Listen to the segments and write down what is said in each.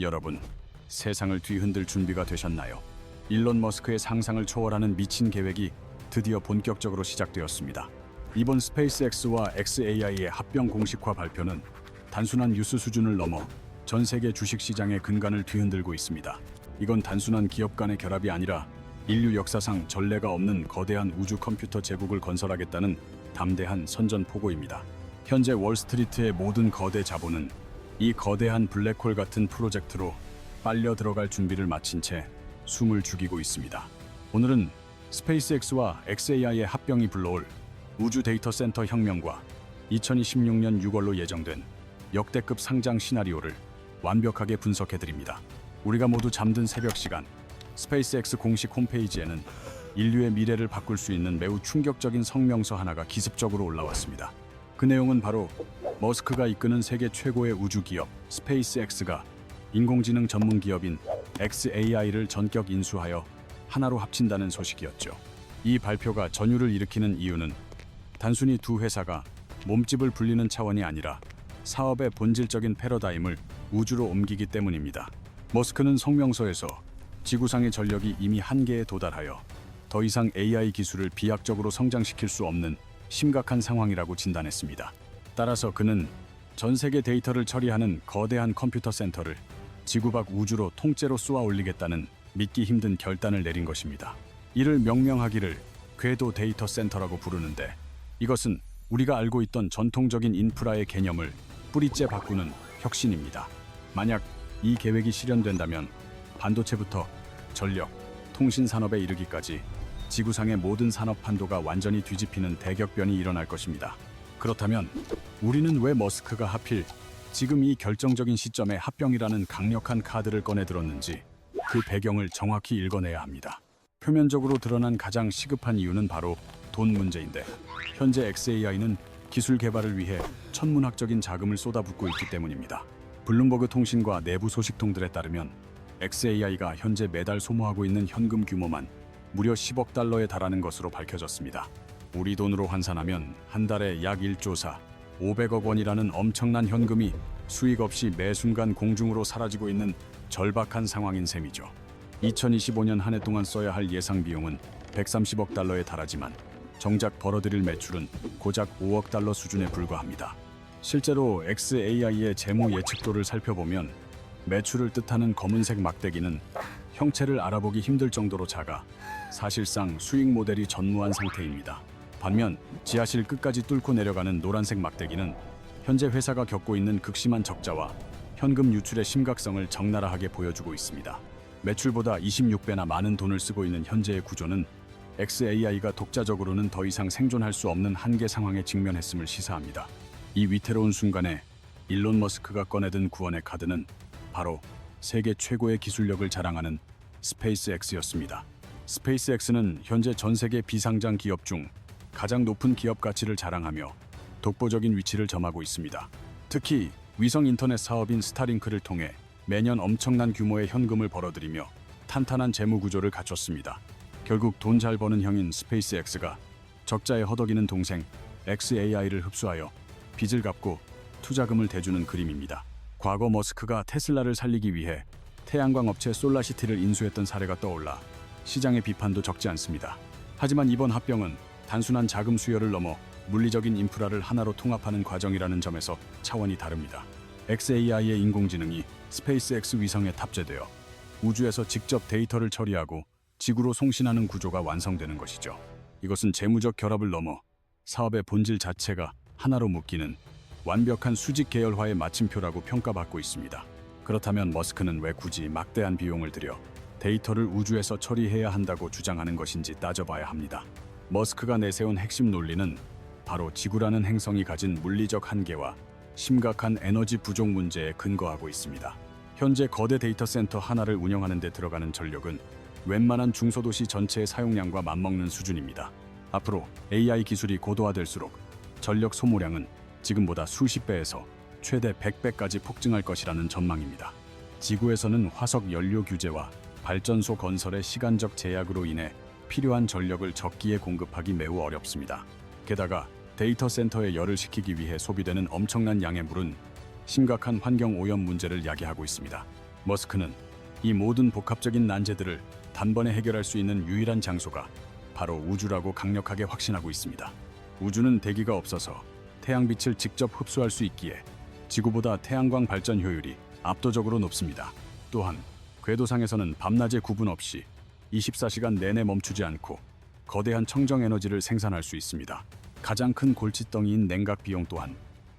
여러분, 세상을 뒤흔들 준비가 되셨나요? 일론 머스크의 상상을 초월하는 미친 계획이 드디어 본격적으로 시작되었습니다. 이번 스페이스X와 xAI의 합병 공식화 발표는 단순한 뉴스 수준을 넘어 전 세계 주식시장의 근간을 뒤흔들고 있습니다. 이건 단순한 기업 간의 결합이 아니라 인류 역사상 전례가 없는 거대한 우주 컴퓨터 제국을 건설하겠다는 담대한 선전포고입니다. 현재 월스트리트의 모든 거대 자본은 이 거대한 블랙홀 같은 프로젝트로 빨려 들어갈 준비를 마친 채 숨을 죽이고 있습니다. 오늘은 스페이스X와 xAI의 합병이 불러올 우주 데이터 센터 혁명과 2026년 6월로 예정된 역대급 상장 시나리오를 완벽하게 분석해드립니다. 우리가 모두 잠든 새벽 시간, 스페이스X 공식 홈페이지에는 인류의 미래를 바꿀 수 있는 매우 충격적인 성명서 하나가 기습적으로 올라왔습니다. 그 내용은 바로 머스크가 이끄는 세계 최고의 우주 기업 스페이스X가 인공지능 전문 기업인 xAI를 전격 인수하여 하나로 합친다는 소식이었죠. 이 발표가 전율을 일으키는 이유는 단순히 두 회사가 몸집을 불리는 차원이 아니라 사업의 본질적인 패러다임을 우주로 옮기기 때문입니다. 머스크는 성명서에서 지구상의 전력이 이미 한계에 도달하여 더 이상 AI 기술을 비약적으로 성장시킬 수 없는 심각한 상황이라고 진단했습니다. 따라서 그는 전 세계 데이터를 처리하는 거대한 컴퓨터 센터를 지구 밖 우주로 통째로 쏘아 올리겠다는 믿기 힘든 결단을 내린 것입니다. 이를 명명하기를 궤도 데이터 센터라고 부르는데, 이것은 우리가 알고 있던 전통적인 인프라의 개념을 뿌리째 바꾸는 혁신입니다. 만약 이 계획이 실현된다면 반도체부터 전력, 통신 산업에 이르기까지 지구상의 모든 산업 판도가 완전히 뒤집히는 대격변이 일어날 것입니다. 그렇다면 우리는 왜 머스크가 하필 지금 이 결정적인 시점에 합병이라는 강력한 카드를 꺼내 들었는지 그 배경을 정확히 읽어내야 합니다. 표면적으로 드러난 가장 시급한 이유는 바로 돈 문제인데, 현재 xAI는 기술 개발을 위해 천문학적인 자금을 쏟아붓고 있기 때문입니다. 블룸버그 통신과 내부 소식통들에 따르면 xAI가 현재 매달 소모하고 있는 현금 규모만 무려 10억 달러에 달하는 것으로 밝혀졌습니다. 우리 돈으로 환산하면 한 달에 약 1조 500억 원이라는 엄청난 현금이 수익 없이 매 순간 공중으로 사라지고 있는 절박한 상황인 셈이죠. 2025년 한 해 동안 써야 할 예상 비용은 130억 달러에 달하지만 정작 벌어들일 매출은 고작 5억 달러 수준에 불과합니다. 실제로 xAI의 재무 예측도를 살펴보면 매출을 뜻하는 검은색 막대기는 형체를 알아보기 힘들 정도로 작아 사실상 수익 모델이 전무한 상태입니다. 반면 지하실 끝까지 뚫고 내려가는 노란색 막대기는 현재 회사가 겪고 있는 극심한 적자와 현금 유출의 심각성을 적나라하게 보여주고 있습니다. 매출보다 26배나 많은 돈을 쓰고 있는 현재의 구조는 xAI가 독자적으로는 더 이상 생존할 수 없는 한계 상황에 직면했음을 시사합니다. 이 위태로운 순간에 일론 머스크가 꺼내든 구원의 카드는 바로 세계 최고의 기술력을 자랑하는 스페이스X였습니다. 스페이스X는 현재 전 세계 비상장 기업 중 가장 높은 기업 가치를 자랑하며 독보적인 위치를 점하고 있습니다. 특히 위성 인터넷 사업인 스타링크를 통해 매년 엄청난 규모의 현금을 벌어들이며 탄탄한 재무 구조를 갖췄습니다. 결국 돈 잘 버는 형인 스페이스X가 적자에 허덕이는 동생 xAI를 흡수하여 빚을 갚고 투자금을 대주는 그림입니다. 과거 머스크가 테슬라를 살리기 위해 태양광 업체 솔라시티를 인수했던 사례가 떠올라 시장의 비판도 적지 않습니다. 하지만 이번 합병은 단순한 자금 수요를 넘어 물리적인 인프라를 하나로 통합하는 과정이라는 점에서 차원이 다릅니다. xAI의 인공지능이 스페이스X 위성에 탑재되어 우주에서 직접 데이터를 처리하고 지구로 송신하는 구조가 완성되는 것이죠. 이것은 재무적 결합을 넘어 사업의 본질 자체가 하나로 묶이는 완벽한 수직 계열화의 마침표라고 평가받고 있습니다. 그렇다면 머스크는 왜 굳이 막대한 비용을 들여 데이터를 우주에서 처리해야 한다고 주장하는 것인지 따져봐야 합니다. 머스크가 내세운 핵심 논리는 바로 지구라는 행성이 가진 물리적 한계와 심각한 에너지 부족 문제에 근거하고 있습니다. 현재 거대 데이터 센터 하나를 운영하는 데 들어가는 전력은 웬만한 중소도시 전체의 사용량과 맞먹는 수준입니다. 앞으로 AI 기술이 고도화될수록 전력 소모량은 지금보다 수십 배에서 최대 100배까지 폭증할 것이라는 전망입니다. 지구에서는 화석 연료 규제와 발전소 건설의 시간적 제약으로 인해 필요한 전력을 적기에 공급하기 매우 어렵습니다. 게다가 데이터 센터에 열을 식히기 위해 소비되는 엄청난 양의 물은 심각한 환경 오염 문제를 야기하고 있습니다. 머스크는 이 모든 복합적인 난제들을 단번에 해결할 수 있는 유일한 장소가 바로 우주라고 강력하게 확신하고 있습니다. 우주는 대기가 없어서 태양빛을 직접 흡수할 수 있기에 지구보다 태양광 발전 효율이 압도적으로 높습니다. 또한 궤도상에서는 밤낮의 구분 없이 24시간 내내 멈추지 않고 거대한 청정 에너지를 생산할 수 있습니다. 가장 큰 골칫덩이인 냉각 비용 또한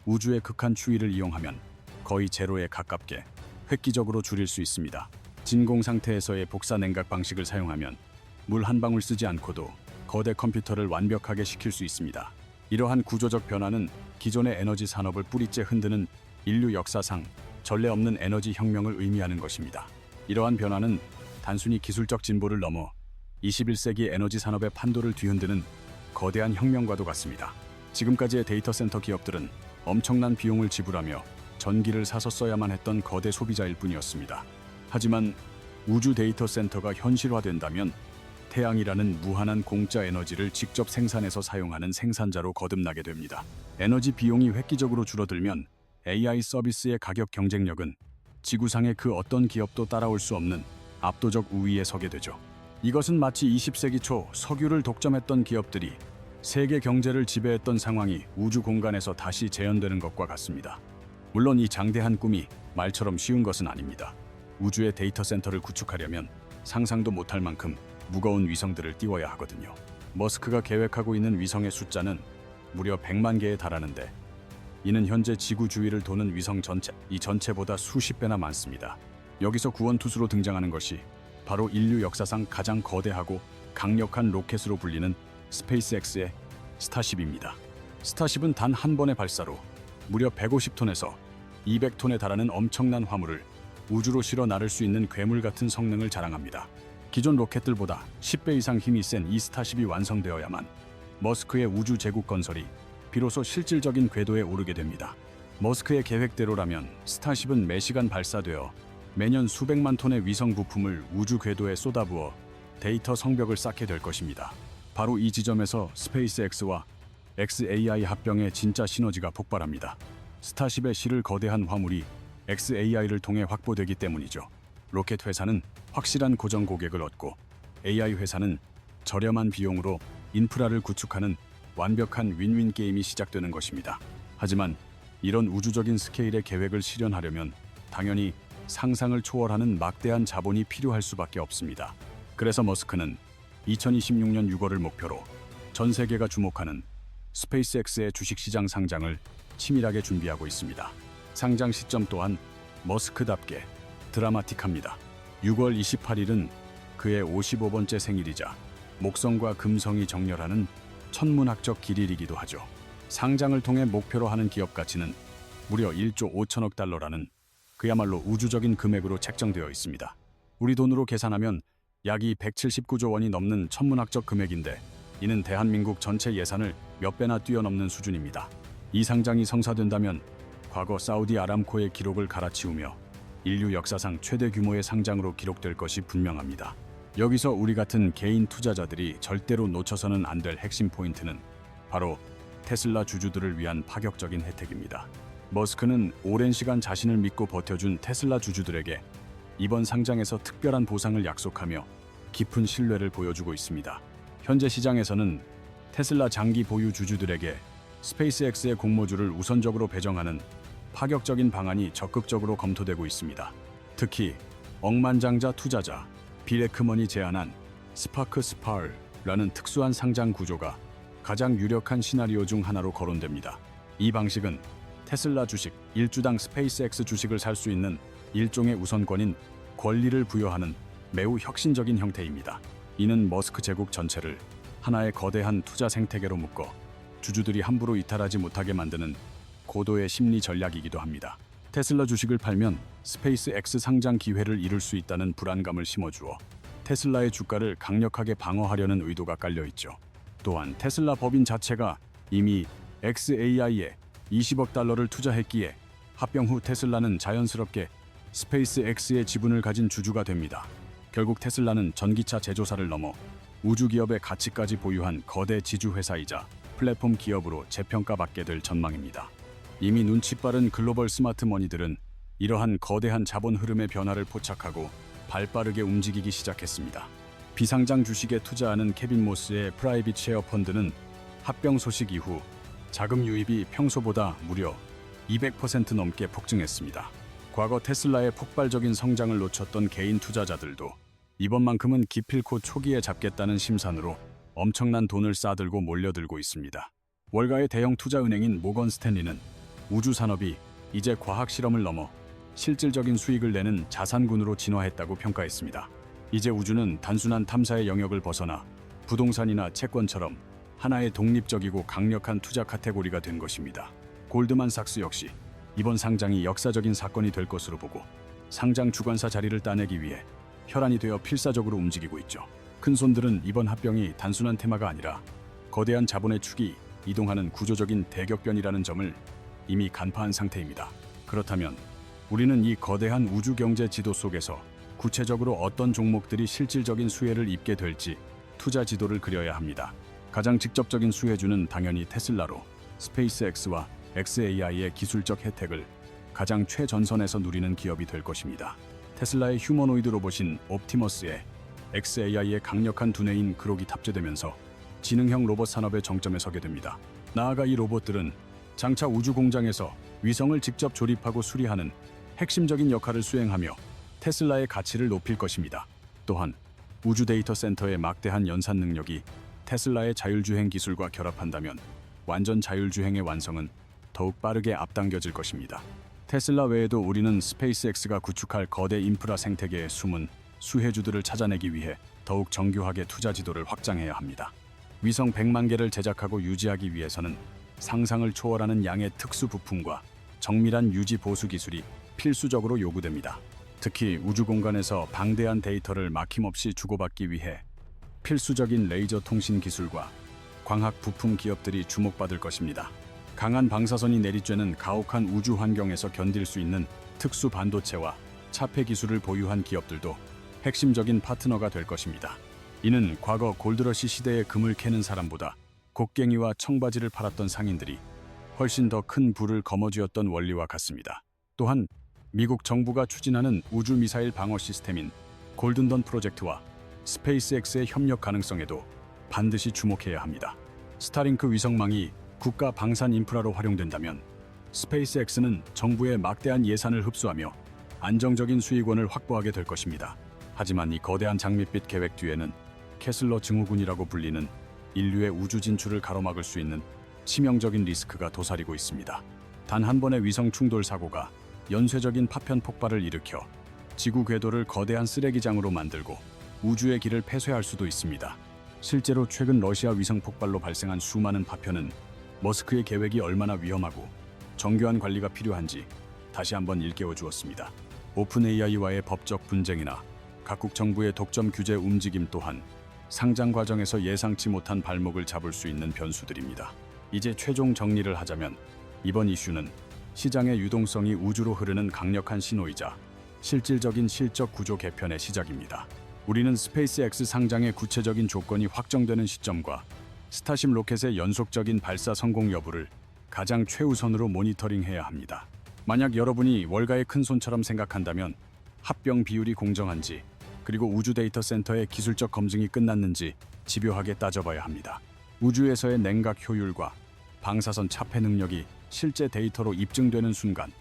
우주의 극한 추위를 이용하면 거의 제로에 가깝게 획기적으로 줄일 수 있습니다. 진공 상태에서의 복사 냉각 방식을 사용하면 물 한 방울 쓰지 않고도 거대 컴퓨터를 완벽하게 식힐 수 있습니다. 이러한 구조적 변화는 기존의 에너지 산업을 뿌리째 흔드는 인류 역사상 전례 없는 에너지 혁명을 의미하는 것입니다. 이러한 변화는 단순히 기술적 진보를 넘어 21세기 에너지 산업의 판도를 뒤흔드는 거대한 혁명과도 같습니다. 지금까지의 데이터 센터 기업들은 엄청난 비용을 지불하며 전기를 사서 써야만 했던 거대 소비자일 뿐이었습니다. 하지만 우주 데이터 센터가 현실화된다면 태양이라는 무한한 공짜 에너지를 직접 생산해서 사용하는 생산자로 거듭나게 됩니다. 에너지 비용이 획기적으로 줄어들면 AI 서비스의 가격 경쟁력은 지구상의 그 어떤 기업도 따라올 수 없는 압도적 우위에 서게 되죠. 이것은 마치 20세기 초 석유를 독점했던 기업들이 세계 경제를 지배했던 상황이 우주 공간에서 다시 재현되는 것과 같습니다. 물론 이 장대한 꿈이 말처럼 쉬운 것은 아닙니다. 우주의 데이터 센터를 구축하려면 상상도 못할 만큼 무거운 위성들을 띄워야 하거든요. 머스크가 계획하고 있는 위성의 숫자는 무려 100만 개에 달하는데 이는 현재 지구 주위를 도는 위성 이 전체보다 수십 배나 많습니다. 여기서 구원투수로 등장하는 것이 바로 인류 역사상 가장 거대하고 강력한 로켓으로 불리는 스페이스X의 스타쉽입니다. 스타쉽은 단 한 번의 발사로 무려 150톤에서 200톤에 달하는 엄청난 화물을 우주로 실어 나를 수 있는 괴물 같은 성능을 자랑합니다. 기존 로켓들보다 10배 이상 힘이 센 이 스타쉽이 완성되어야만 머스크의 우주 제국 건설이 비로소 실질적인 궤도에 오르게 됩니다. 머스크의 계획대로라면 스타쉽은 매시간 발사되어 매년 수백만 톤의 위성 부품을 우주 궤도에 쏟아부어 데이터 성벽을 쌓게 될 것입니다. 바로 이 지점에서 스페이스X와 XAI 합병의 진짜 시너지가 폭발합니다. 스타쉽에 실을 거대한 화물이 XAI를 통해 확보되기 때문이죠. 로켓 회사는 확실한 고정 고객을 얻고 AI 회사는 저렴한 비용으로 인프라를 구축하는 완벽한 윈윈 게임이 시작되는 것입니다. 하지만 이런 우주적인 스케일의 계획을 실현하려면 당연히 상상을 초월하는 막대한 자본이 필요할 수밖에 없습니다. 그래서 머스크는 2026년 6월을 목표로 전 세계가 주목하는 스페이스X의 주식시장 상장을 치밀하게 준비하고 있습니다. 상장 시점 또한 머스크답게 드라마틱합니다. 6월 28일은 그의 55번째 생일이자 목성과 금성이 정렬하는 천문학적 기일이기도 하죠. 상장을 통해 목표로 하는 기업 가치는 무려 1조 5천억 달러라는 그야말로 우주적인 금액으로 책정되어 있습니다. 우리 돈으로 계산하면 약 179조 원이 넘는 천문학적 금액인데 이는 대한민국 전체 예산을 몇 배나 뛰어넘는 수준입니다. 이 상장이 성사된다면 과거 사우디 아람코의 기록을 갈아치우며 인류 역사상 최대 규모의 상장으로 기록될 것이 분명합니다. 여기서 우리 같은 개인 투자자들이 절대로 놓쳐서는 안 될 핵심 포인트는 바로 테슬라 주주들을 위한 파격적인 혜택입니다. 머스크는 오랜 시간 자신을 믿고 버텨준 테슬라 주주들에게 이번 상장에서 특별한 보상을 약속하며 깊은 신뢰를 보여주고 있습니다. 현재 시장에서는 테슬라 장기 보유 주주들에게 스페이스X의 공모주를 우선적으로 배정하는 파격적인 방안이 적극적으로 검토되고 있습니다. 특히 억만장자 투자자 빌 에크먼이 제안한 스파크 스파르라는 특수한 상장 구조가 가장 유력한 시나리오 중 하나로 거론됩니다. 이 방식은 테슬라 주식 1주당 스페이스X 주식을 살 수 있는 일종의 우선권인 권리를 부여하는 매우 혁신적인 형태입니다. 이는 머스크 제국 전체를 하나의 거대한 투자 생태계로 묶어 주주들이 함부로 이탈하지 못하게 만드는 고도의 심리 전략이기도 합니다. 테슬라 주식을 팔면 스페이스X 상장 기회를 잃을 수 있다는 불안감을 심어주어 테슬라의 주가를 강력하게 방어하려는 의도가 깔려 있죠. 또한 테슬라 법인 자체가 이미 XAI에 20억 달러를 투자했기에 합병 후 테슬라는 자연스럽게 스페이스X의 지분을 가진 주주가 됩니다. 결국 테슬라는 전기차 제조사를 넘어 우주기업의 가치까지 보유한 거대 지주회사이자 플랫폼 기업으로 재평가받게 될 전망입니다. 이미 눈치 빠른 글로벌 스마트 머니들은 이러한 거대한 자본 흐름의 변화를 포착하고 발빠르게 움직이기 시작했습니다. 비상장 주식에 투자하는 케빈 모스의 프라이빗 셰어 펀드는 합병 소식 이후 자금 유입이 평소보다 무려 200% 넘게 폭증했습니다. 과거 테슬라의 폭발적인 성장을 놓쳤던 개인 투자자들도 이번만큼은 기필코 초기에 잡겠다는 심산으로 엄청난 돈을 싸들고 몰려들고 있습니다. 월가의 대형 투자은행인 모건 스탠리는 우주 산업이 이제 과학 실험을 넘어 실질적인 수익을 내는 자산군으로 진화했다고 평가했습니다. 이제 우주는 단순한 탐사의 영역을 벗어나 부동산이나 채권처럼 하나의 독립적이고 강력한 투자 카테고리가 된 것입니다. 골드만삭스 역시 이번 상장이 역사적인 사건이 될 것으로 보고 상장 주관사 자리를 따내기 위해 혈안이 되어 필사적으로 움직이고 있죠. 큰손들은 이번 합병이 단순한 테마가 아니라 거대한 자본의 축이 이동하는 구조적인 대격변이라는 점을 이미 간파한 상태입니다. 그렇다면 우리는 이 거대한 우주 경제 지도 속에서 구체적으로 어떤 종목들이 실질적인 수혜를 입게 될지 투자 지도를 그려야 합니다. 가장 직접적인 수혜주는 당연히 테슬라로 스페이스X와 XAI의 기술적 혜택을 가장 최전선에서 누리는 기업이 될 것입니다. 테슬라의 휴머노이드 로봇인 옵티머스에 XAI의 강력한 두뇌인 그록이 탑재되면서 지능형 로봇 산업의 정점에 서게 됩니다. 나아가 이 로봇들은 장차 우주 공장에서 위성을 직접 조립하고 수리하는 핵심적인 역할을 수행하며 테슬라의 가치를 높일 것입니다. 또한 우주 데이터 센터의 막대한 연산 능력이 테슬라의 자율주행 기술과 결합한다면 완전 자율주행의 완성은 더욱 빠르게 앞당겨질 것입니다. 테슬라 외에도 우리는 스페이스X가 구축할 거대 인프라 생태계의 숨은 수혜주들을 찾아내기 위해 더욱 정교하게 투자 지도를 확장해야 합니다. 위성 100만 개를 제작하고 유지하기 위해서는 상상을 초월하는 양의 특수 부품과 정밀한 유지 보수 기술이 필수적으로 요구됩니다. 특히 우주 공간에서 방대한 데이터를 막힘없이 주고받기 위해 필수적인 레이저 통신 기술과 광학 부품 기업들이 주목받을 것입니다. 강한 방사선이 내리쬐는 가혹한 우주 환경에서 견딜 수 있는 특수 반도체와 차폐 기술을 보유한 기업들도 핵심적인 파트너가 될 것입니다. 이는 과거 골드러시 시대의 금을 캐는 사람보다 곡괭이와 청바지를 팔았던 상인들이 훨씬 더 큰 부를 거머쥐었던 원리와 같습니다. 또한 미국 정부가 추진하는 우주 미사일 방어 시스템인 골든던 프로젝트와 스페이스X의 협력 가능성에도 반드시 주목해야 합니다. 스타링크 위성망이 국가 방산 인프라로 활용된다면 스페이스X는 정부의 막대한 예산을 흡수하며 안정적인 수익원을 확보하게 될 것입니다. 하지만 이 거대한 장밋빛 계획 뒤에는 캐슬러 증후군이라고 불리는 인류의 우주 진출을 가로막을 수 있는 치명적인 리스크가 도사리고 있습니다. 단 한 번의 위성 충돌 사고가 연쇄적인 파편 폭발을 일으켜 지구 궤도를 거대한 쓰레기장으로 만들고 우주의 길을 폐쇄할 수도 있습니다. 실제로 최근 러시아 위성 폭발로 발생한 수많은 파편은 머스크의 계획이 얼마나 위험하고 정교한 관리가 필요한지 다시 한번 일깨워 주었습니다. 오픈 AI와의 법적 분쟁이나 각국 정부의 독점 규제 움직임 또한 상장 과정에서 예상치 못한 발목을 잡을 수 있는 변수들입니다. 이제 최종 정리를 하자면 이번 이슈는 시장의 유동성이 우주로 흐르는 강력한 신호이자 실질적인 실적 구조 개편의 시작입니다. 우리는 스페이스X 상장의 구체적인 조건이 확정되는 시점과 스타쉽 로켓의 연속적인 발사 성공 여부를 가장 최우선으로 모니터링해야 합니다. 만약 여러분이 월가의 큰손처럼 생각한다면 합병 비율이 공정한지 그리고 우주 데이터 센터의 기술적 검증이 끝났는지 집요하게 따져봐야 합니다. 우주에서의 냉각 효율과 방사선 차폐 능력이 실제 데이터로 입증되는 순간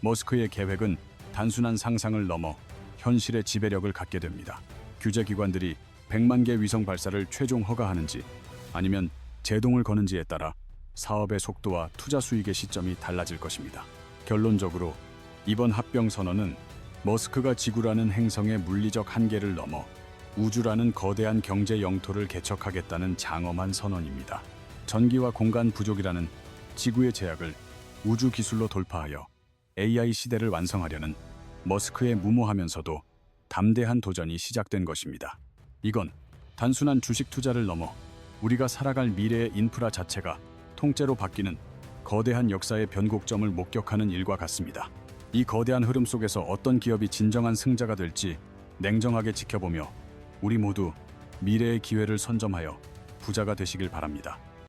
머스크의 계획은 단순한 상상을 넘어 현실의 지배력을 갖게 됩니다. 규제기관들이 100만 개 위성 발사를 최종 허가하는지 아니면 제동을 거는지에 따라 사업의 속도와 투자 수익의 시점이 달라질 것입니다. 결론적으로 이번 합병 선언은 머스크가 지구라는 행성의 물리적 한계를 넘어 우주라는 거대한 경제 영토를 개척하겠다는 장엄한 선언입니다. 전기와 공간 부족이라는 지구의 제약을 우주 기술로 돌파하여 AI 시대를 완성하려는 머스크의 무모하면서도 담대한 도전이 시작된 것입니다. 이건 단순한 주식 투자를 넘어 우리가 살아갈 미래의 인프라 자체가 통째로 바뀌는 거대한 역사의 변곡점을 목격하는 일과 같습니다. 이 거대한 흐름 속에서 어떤 기업이 진정한 승자가 될지 냉정하게 지켜보며 우리 모두 미래의 기회를 선점하여 부자가 되시길 바랍니다.